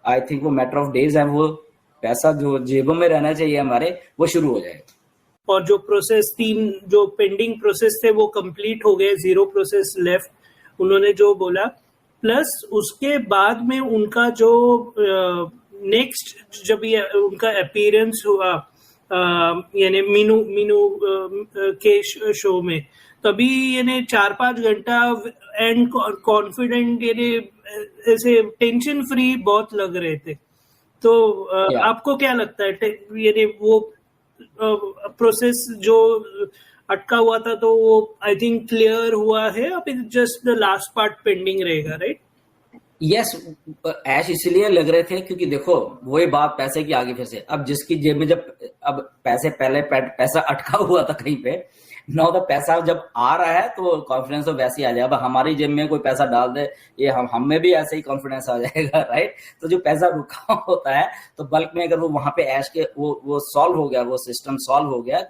I think वो matter of days है, वो पैसा जो जेबों में रहना चाहिए हमारे वो शुरू हो जाएगा। और जो प्रोसेस 3 जो पेंडिंग प्रोसेस थे वो कंप्लीट हो गए, 0 प्रोसेस लेफ्ट, उन्होंने जो बोला। प्लस उसके बाद में उनका जो नेक्स्ट जब ये उनका अपीयरेंस हुआ यानी मीनू के शो में, तभी यानी 4-5 घंटा एंड कॉन्फिडेंट, यानी ऐसे टेंशन फ्री बहुत लग रहे थे। तो आपको क्या लगता है, यानी वो प्रोसेस जो अटका हुआ था तो वो आई थिंक क्लियर हुआ है, अब just the last part pending रहेगा, राइट? यस, ऐश इसलिए लग रहे थे क्योंकि देखो वही बात पैसे की आगे फिर से, अब जिसकी जेब में जब अब पैसे पहले पैसा अटका हुआ था कहीं पे, नो तो पैसा जब आ रहा है तो कॉन्फिडेंस तो वैसे ही आ जाएगा। अब हमारी जेब में कोई पैसा डाल दे, ये हम में भी ऐसे ही कॉन्फिडेंस आ जाएगा, राइट? तो जो पैसा रुका होता है तो बल्क में अगर वो वहां पे ऐश के वो सॉल्व हो गया, वो सिस्टम सॉल्व हो गया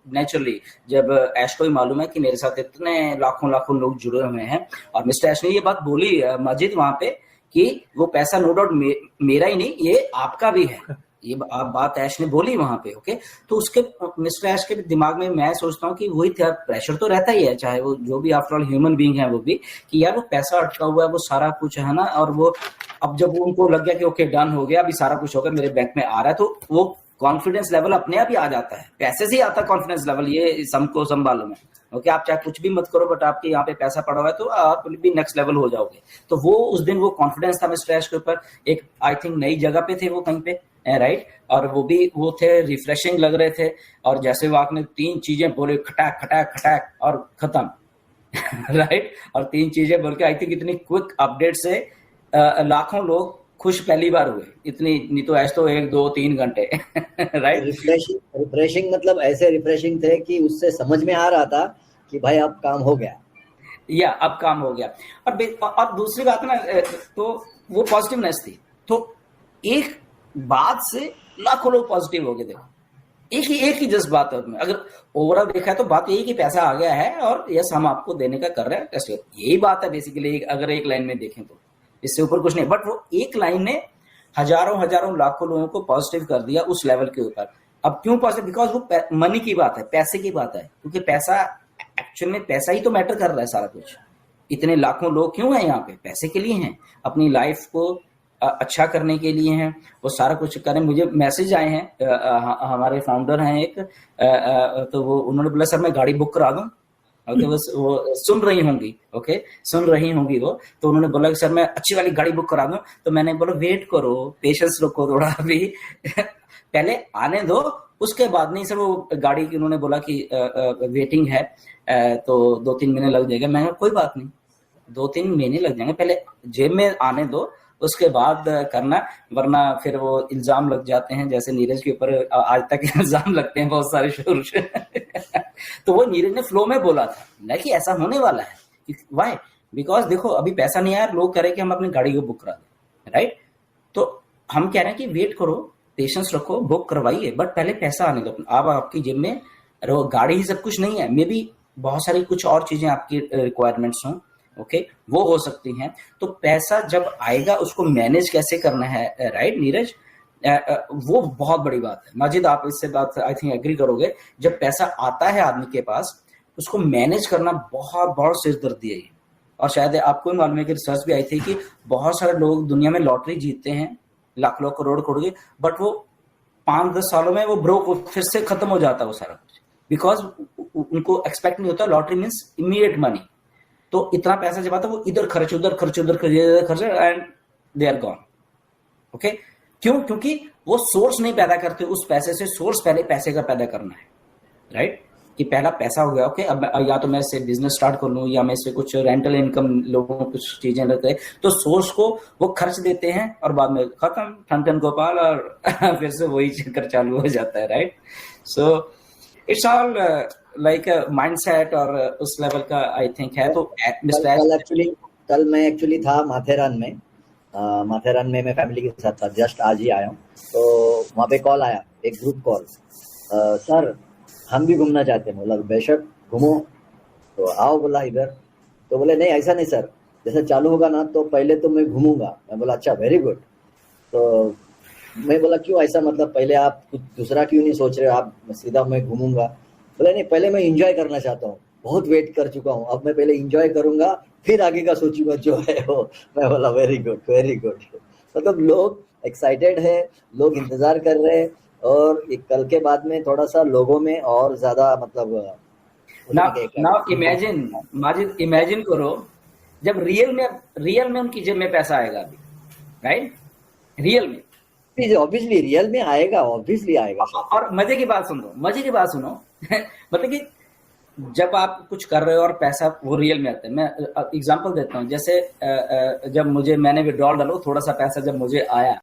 नेचुरली, जब ऐश को ही मालूम है कि मेरे साथ इतने लाखों लाखों लोग जुड़े हुए हैं। और मिस्टर ऐश ने ये बात बोली मजिद वहां पे कि वो पैसा नो डाउट मेरा ही नहीं, ये आपका भी है, ये बात ऐश ने बोली वहां पे। ओके, तो उसके मिस्टर ऐश के दिमाग में मैं सोचता हूँ कि वही प्रेशर तो रहता ही है, चाहे वो जो भी आफ्टर ऑल ह्यूमन बीइंग है वो भी, कि यार वो पैसा अटका हुआ है, वो सारा कुछ है ना, और वो अब जब उनको लग गया कि ओके डन हो गया, अभी सारा कुछ होगा, मेरे बैंक में आ रहा है, तो वो कॉन्फिडेंस लेवल अपने आप ही आ जाता है। पैसे से ही आता है कॉन्फिडेंस लेवल, ये सबको संभालो में। ओके, आप चाहे कुछ भी मत करो बट आपके यहाँ पे पैसा पड़ा हुआ है तो आप भी नेक्स्ट लेवल हो जाओगे। तो वो उस दिन वो कॉन्फिडेंस था मिस्टर ऐश के ऊपर, एक आई थिंक नई जगह पे थे वो कहीं पे, राइट? और वो भी वो थे रिफ्रेशिंग लग रहे थे, और जैसे वो आपने 3 चीजें बोले, खटाक खटाक खटाक और खत्म राइट? और 3 चीजें बोल के आई थिंक इतनी क्विक अपडेट से लाखों लोग खुश पहली बार हुए, इतनी नहीं तो ऐसे तो 1-2-3 घंटे राइट? रिफ्रेशिंग मतलब ऐसे रिफ्रेशिंग थे कि उससे समझ में आ रहा था कि भाई अब काम हो गया, या अब काम हो गया। और दूसरी बात ना, तो वो पॉजिटिवनेस थी, तो एक बात से लाखों लोग पॉजिटिव हो गए। देखो एक ही जस्ट बात है उसमें, अगर ओवरऑल देखा है तो बात यही कि पैसा आ गया है और यस हम आपको देने का कर रहे हैं टेस्ट, यही बात है बेसिकली, अगर एक लाइन में देखें तो इससे ऊपर कुछ नहीं। बट वो एक लाइन ने हजारों लाखों लोगों को पॉजिटिव कर दिया उस लेवल के ऊपर। अब क्यों पॉजिटिव? बिकॉज वो मनी की बात है, पैसे की बात है, क्योंकि पैसा एक्चुअल में पैसा ही तो मैटर कर रहा है सारा कुछ। इतने लाखों लोग क्यों हैं यहाँ पे? पैसे के लिए हैं, अपनी लाइफ को अच्छा करने के लिए हैं, वो सारा कुछ करें। मुझे मैसेज आए हैं, हमारे फाउंडर हैं एक, तो वो उन्होंने बोला सर मैं गाड़ी बुक करा दूं, ओके वो सुन रही होंगी, ओके सुन रही होंगी वो, तो उन्होंने बोला कि सर मैं अच्छी वाली गाड़ी बुक करा दूं। तो मैंने बोला वेट करो, पेशेंस रखो थोड़ा, अभी पहले आने दो, उसके बाद नहीं सर वो गाड़ी की उन्होंने बोला कि वेटिंग है, तो 2-3 महीने लग जाएगा। मैंने कोई बात नहीं, 2-3 महीने लग जाएंगे, पहले जेब में आने दो, उसके बाद करना, वरना फिर वो इल्जाम लग जाते हैं, जैसे नीरज के ऊपर आज तक इल्जाम लगते हैं बहुत सारे शुरू से तो वो नीरज ने फ्लो में बोला था ना कि ऐसा होने वाला है। वाई? बिकॉज देखो अभी पैसा नहीं आया, लोग कह रहे कि हम अपनी गाड़ी को बुक करा दें, राइट? तो हम कह रहे हैं कि वेट करो, पेशेंस रखो, बुक करवाइए, बट पहले पैसा आने दो। अब आपकी जेब में गाड़ी ही सब कुछ नहीं है, मे बी बहुत सारी कुछ और चीजें आपकी रिक्वायरमेंट्स हों, ओके वो हो सकती हैं। तो पैसा जब आएगा उसको मैनेज कैसे करना है, राइट नीरज? वो बहुत बड़ी बात है। माजिद आप इससे बात आई थिंक एग्री करोगे, जब पैसा आता है आदमी के पास उसको मैनेज करना बहुत बहुत सिरदर्दी है। और शायद आपको भी मालूम है कि रिसर्च भी आई थी कि बहुत सारे लोग दुनिया में लॉटरी जीतते हैं, लाख करोड़ की, बट वो 5-10 सालों में वो ब्रोक फिर से खत्म हो जाता है वो सारा कुछ, बिकॉज उनको एक्सपेक्ट नहीं होता। लॉटरी मीन्स इमीडिएट मनी, तो इतना पैसा जब आता है वो इधर खर्च उधर खर्च and they are gone. Okay, क्यों? क्योंकि वो सोर्स नहीं पैदा करते उस पैसे से। सोर्स पहले पैसे का पैदा करना है, राइट? कि पहला पैसा हो गया, ओके अब या तो मैं इससे बिजनेस स्टार्ट कर लूं या मैं इससे कुछ रेंटल इनकम, लोगों को कुछ चीजें लगते हैं, तो सोर्स को वो खर्च देते हैं और बाद में खत्म, ठन गोपाल, और फिर से वही चक्कर चालू हो जाता है, right? So it's all like mindset और उस लेवल का आई थिंक है। तो कल मैं एक्चुअली था माथेरान में, मैं फैमिली के साथ था, जस्ट आज ही आया हूँ। तो वहाँ पे कॉल आया, एक ग्रुप कॉल, सर हम भी घूमना चाहते हैं। बोला बेशक घूमो, तो आओ बोला इधर। तो बोले नहीं ऐसा नहीं सर, जैसे चालू होगा ना तो पहले तो मैं घूमूंगा। मैं बोला अच्छा वेरी गुड। तो मैं बोला क्यों ऐसा, मतलब पहले आप कुछ दूसरा क्यों नहीं सोच रहे हो, आप सीधा मैं घूमूंगा। बोला नहीं, पहले मैं एंजॉय करना चाहता हूँ, बहुत वेट कर चुका हूँ, अब मैं पहले एंजॉय करूंगा फिर आगे का सोचूंगा जो है वो। मैं बोला वेरी गुड वेरी गुड। मतलब लोग एक्साइटेड है, लोग इंतजार कर रहे हैं, और एक कल के बाद में थोड़ा सा लोगों में और ज्यादा मतलब नाउ इमेजिन माजिद, इमेजिन करो जब रियल में उनकी जेब में पैसा आएगा अभी, राइट? रियल में ऑब्वियसली रियल में आएगा, ऑब्वियसली आएगा। और मजे की बात सुनो मतलब कि जब आप कुछ कर रहे हो और पैसा वो रियल में आता है। मैं एग्जांपल देता हूँ, जैसे जब मैंने विड्रॉल डाला, थोड़ा सा पैसा जब मुझे आया,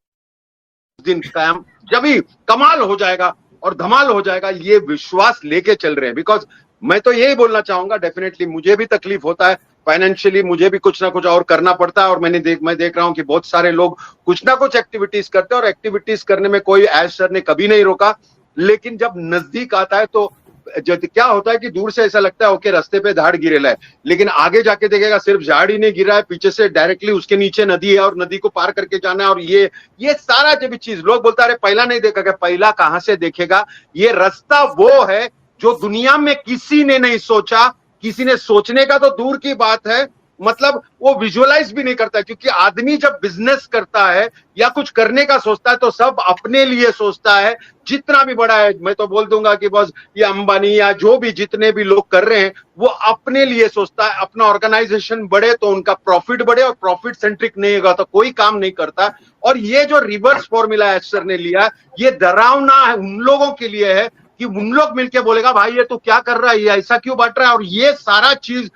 दिन कायम जब ही कमाल हो जाएगा और धमाल हो जाएगा, ये विश्वास लेके चल रहे हैं। बिकॉज मैं तो यही बोलना चाहूंगा, डेफिनेटली मुझे भी तकलीफ होता है फाइनेंशियली, मुझे भी कुछ ना कुछ और करना पड़ता है। और मैं देख रहा हूं कि बहुत सारे लोग कुछ ना कुछ एक्टिविटीज करते हैं, और एक्टिविटीज करने में कोई ऐश सर ने कभी नहीं रोका। लेकिन जब नजदीक आता है तो क्या होता है कि दूर से ऐसा लगता है ओके रास्ते पे झाड़ गिरेला है, लेकिन आगे जाके देखेगा सिर्फ झाड़ ही नहीं गिरा है, पीछे से डायरेक्टली उसके नीचे नदी है और नदी को पार करके जाना है। और ये सारा जब चीज लोग बोलता है अरे पहला नहीं देखा क्या, पहला कहां से देखेगा। ये रास्ता वो है जो दुनिया में किसी ने नहीं सोचा, किसी ने सोचने का तो दूर की बात है, मतलब वो विजुअलाइज भी नहीं करता। क्योंकि आदमी जब बिजनेस करता है या कुछ करने का सोचता है तो सब अपने लिए सोचता है, जितना भी बड़ा है। मैं तो बोल दूंगा कि बस ये अंबानी या जो भी जितने भी लोग कर रहे हैं वो अपने लिए सोचता है, अपना ऑर्गेनाइजेशन बढ़े तो उनका प्रॉफिट बढ़े, और प्रॉफिट सेंट्रिक नहीं होगा तो कोई काम नहीं करता। और ये जो रिवर्स फॉर्मूला एस सर ने लिया, ये डरावना है उन लोगों के लिए है कि उन लोग मिलके बोलेगा भाई ये तो क्या कर रहा है, ये ऐसा क्यों बांट रहा है। और ये सारा चीज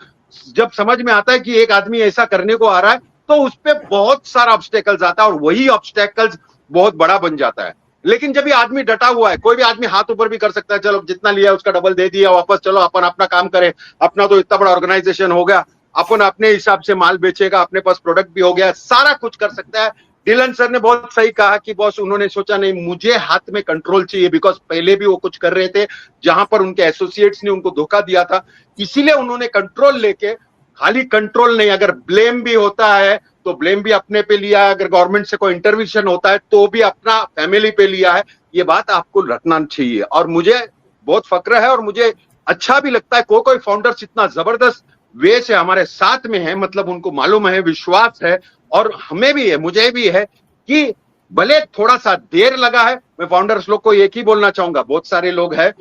जब समझ में आता है कि एक आदमी ऐसा करने को आ रहा है तो उस पे बहुत सारा ऑब्स्टेकल्स आता है, और वही ऑब्स्टेकल्स बहुत बड़ा बन जाता है। लेकिन जब ये आदमी डटा हुआ है, कोई भी आदमी हाथ ऊपर भी कर सकता है, चलो जितना लिया उसका डबल दे दिया वापस, चलो अपन अपना काम करें, अपना तो इतना बड़ा ऑर्गेनाइजेशन हो गया, अपन अपने हिसाब से माल बेचेगा, अपने पास प्रोडक्ट भी हो गया, सारा कुछ कर सकता है। डिलन सर ने बहुत सही कहा कि बॉस उन्होंने सोचा नहीं मुझे हाथ में कंट्रोल चाहिए, बिकॉज पहले भी वो कुछ कर रहे थे जहां पर उनके एसोसिएट्स ने उनको धोखा दिया था। इसीलिए उन्होंने कंट्रोल लेके, खाली कंट्रोल नहीं, अगर ब्लेम भी होता है तो ब्लेम भी अपने पे लिया है, अगर गवर्नमेंट से कोई इंटरवेंशन होता है तो भी अपना फैमिली पे लिया है। ये बात आपको रखना चाहिए, और मुझे बहुत फक्र है और मुझे अच्छा भी लगता है कोई फाउंडर्स इतना जबरदस्त वे से हमारे साथ में है, मतलब उनको मालूम है, विश्वास है, और हमें भी है, मुझे भी है कि भले थोड़ा सा देर लगा है। मैं फाउंडर्स लोग को एक ही बोलना चाहूंगा, बहुत सारे लोग हैं,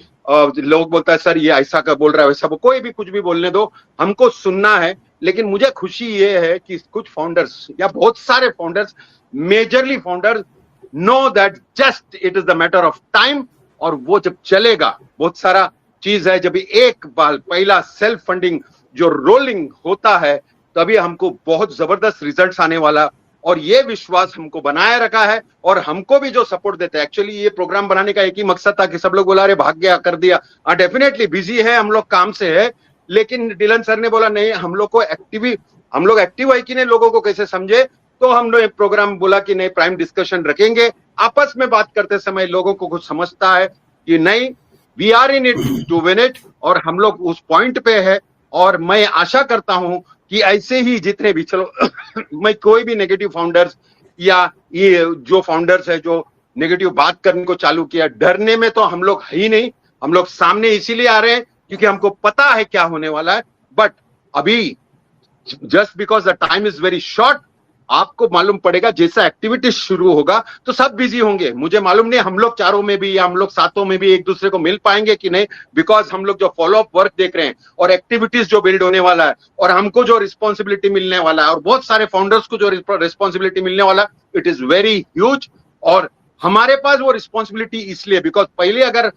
लोग बोलता है सर ये ऐसा का बोल रहा है वैसा, कोई भी कुछ भी बोलने दो, हमको सुनना है। लेकिन मुझे खुशी ये है कि कुछ फाउंडर्स या बहुत सारे founders, majorly founders know that just it is the matter of time. और वो जब चलेगा, बहुत सारा चीज है, जब एक बार पहला सेल्फ फंडिंग जो रोलिंग होता है तभी हमको बहुत जबरदस्त रिजल्ट्स आने वाला। और ये विश्वास हमको बनाए रखा है, और हमको भी जो सपोर्ट देते हैं। एक्चुअली ये प्रोग्राम बनाने का एक ही मकसद था कि सब लोग बोला अरे भाग गया कर दिया, हाँ डेफिनेटली बिजी है हम लोग, काम से है। लेकिन डिलन सर ने बोला नहीं, हम लोग एक्टिव है कि नहीं, लोगों को कैसे समझे, तो हम लोग प्रोग्राम बोला कि नहीं प्राइम डिस्कशन रखेंगे, आपस में बात करते समय लोगों को कुछ समझता है कि नहीं we are in it to win it, और हम लोग उस पॉइंट पे है। और मैं आशा करता हूं कि ऐसे ही जितने भी, चलो मैं कोई भी नेगेटिव फाउंडर्स या ये जो फाउंडर्स है जो नेगेटिव बात करने को चालू किया, डरने में तो हम लोग है ही नहीं, हम लोग सामने इसीलिए आ रहे हैं क्योंकि हमको पता है क्या होने वाला है। बट अभी just because the time is very short, आपको मालूम पड़ेगा जैसा एक्टिविटी शुरू होगा तो सब बिजी होंगे। मुझे मालूम नहीं हम लोग चारों में भी या हम लोग सातों में भी एक दूसरे को मिल पाएंगे कि नहीं, बिकॉज हम लोग जो फॉलो अप वर्क देख रहे हैं और एक्टिविटीज जो बिल्ड होने वाला है और हमको जो रिस्पॉन्सिबिलिटी मिलने वाला है और बहुत सारे फाउंडर्स को जो रिस्पॉन्सिबिलिटी मिलने वाला है, इट इज वेरी ह्यूज। और हमारे पास वो रिस्पॉन्सिबिलिटी इसलिए बिकॉज पहले अगर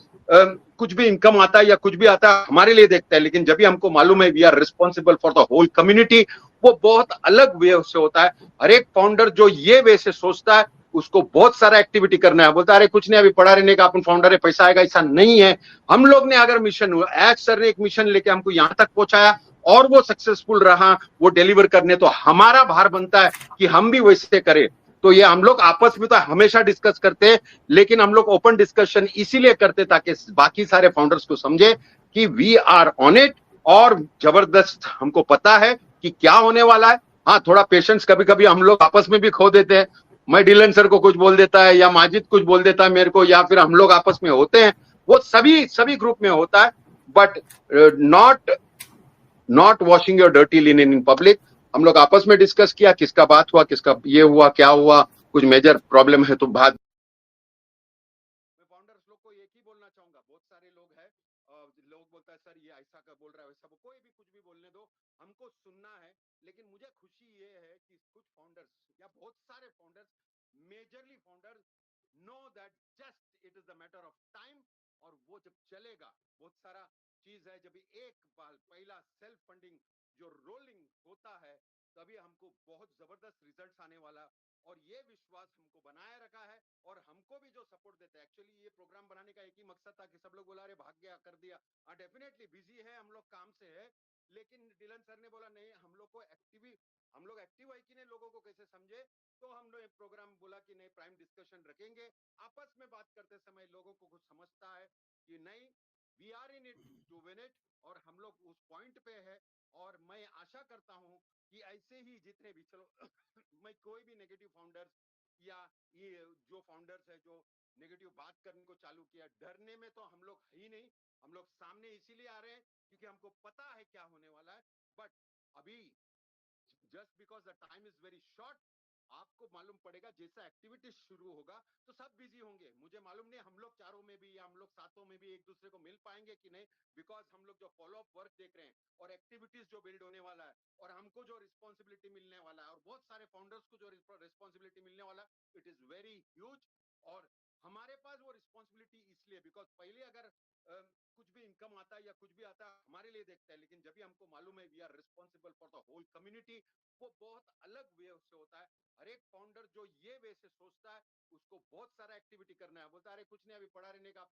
कुछ भी इनकम आता है या कुछ भी आता है हमारे लिए देखता है, लेकिन जब भी हमको मालूम है we are responsible for the whole community, वो बहुत अलग वे से होता है। हर एक फाउंडर जो ये वे से सोचता है उसको बहुत सारा एक्टिविटी करना है, बोलता है अरे कुछ नहीं अभी पढ़ा रहने का, अपन फाउंडर है पैसा आएगा, ऐसा नहीं है। हम लोग ने अगर मिशन हुआ, एज सर ने एक मिशन लेके हमको यहाँ तक पहुंचाया और वो सक्सेसफुल रहा, वो डिलीवर करने, तो हमारा भार बनता है कि हम भी वैसे करें। तो ये हम लोग आपस में तो हमेशा डिस्कस करते हैं, लेकिन हम लोग ओपन डिस्कशन इसीलिए करते ताकि बाकी सारे फाउंडर्स को समझे कि वी आर ऑन इट, और जबरदस्त हमको पता है कि क्या होने वाला है। हाँ थोड़ा पेशेंस कभी कभी हम लोग आपस में भी खो देते हैं, मैं डिलन सर को कुछ बोल देता है या माजिद कुछ बोल देता है मेरे को, या फिर हम लोग आपस में होते हैं, वो सभी सभी ग्रुप में होता है, but not not washing your dirty linen in public. हम लोग आपस में डिस्कस किया, किसका बात हुआ, किसका ये हुआ, क्या हुआ, कुछ मेजर प्रॉब्लम है तो बाद। मैं फाउंडर्स लोग को एक ही बोलना चाहूंगा, बहुत सारे लोग हैं, लोग बोलता है सर ये ऐसा का बोल रहा है वैसा, कोई भी कुछ भी बोलने दो, हमको सुनना है। लेकिन मुझे खुशी ये है कि कुछ फाउंडर्स या बहुत सारे founders, majorly founders know that just it is the matter of time, और वो जब चलेगा, बहुत सारा चीज है, जब एक बार पहला सेल्फ फंडिंग जो रोलिंग होता है, तभी हमको बहुत जबरदस्त रिजल्ट्स आने वाला, और ये विश्वास हमको बनाए रखा है। और हमको भी जो सपोर्ट देते हैं, एक्चुअली ये प्रोग्राम बनाने का एक ही मकसद था कि सब लोग बोला अरे भाग गया, कर दिया, डेफिनेटली बिजी है हम लोग, काम से है, लेकिन डिलन सर ने बोला नहीं, हम लोग को हम लोग एक्टिव है कि नहीं, लोगों को कैसे समझे, तो हम लोग एक प्रोग्राम बोला कि नहीं प्राइम डिस्कशन रखेंगे, आपस में बात करते समय लोगों को कुछ समझता है कि नहीं, we are in it to win it, और हम लोग उस पॉइंट पे है। और मैं आशा करता हूं कि ऐसे ही जितने भी, चलो मैं कोई भी नेगेटिव फाउंडर्स या ये जो फाउंडर्स है जो नेगेटिव बात करने को चालू किया, डरने में तो हम लोग है ही नहीं, हम लोग सामने इसीलिए आ रहे हैं क्योंकि हमको पता है क्या होने वाला है। बट अभी just because the time is very short, आपको मालूम पड़ेगा जैसा एक्टिविटीज शुरू होगा तो सब बिजी होंगे, मुझे मालूम नहीं हम लोग चारों में भी या हम लोग सातों में भी एक दूसरे को मिल पाएंगे कि नहीं, बिकॉज हम लोग जो फॉलो अप वर्क देख रहे हैं और एक्टिविटीज जो बिल्ड होने वाला है और हमको जो रिस्पॉन्सिबिलिटी मिलने वाला है और बहुत सारे फाउंडर्स को जो रिस्पॉन्सिबिलिटी मिलने वाला, इट इज वेरी ह्यूज। और हमारे पास वो रिस्पॉन्सिबिलिटी इसलिए बिकॉज पहले अगर कुछ भी इनकम आता है या कुछ भी आता है हमारे लिए देखता है, लेकिन जब भी हमको मालूम है we are responsible for the whole community, वो बहुत अलग वे से होता है। हर एक फाउंडर जो ये वे से सोचता है उसको बहुत सारा एक्टिविटी करना है, बोलता है अरे कुछ नहीं अभी पड़ा रहने का,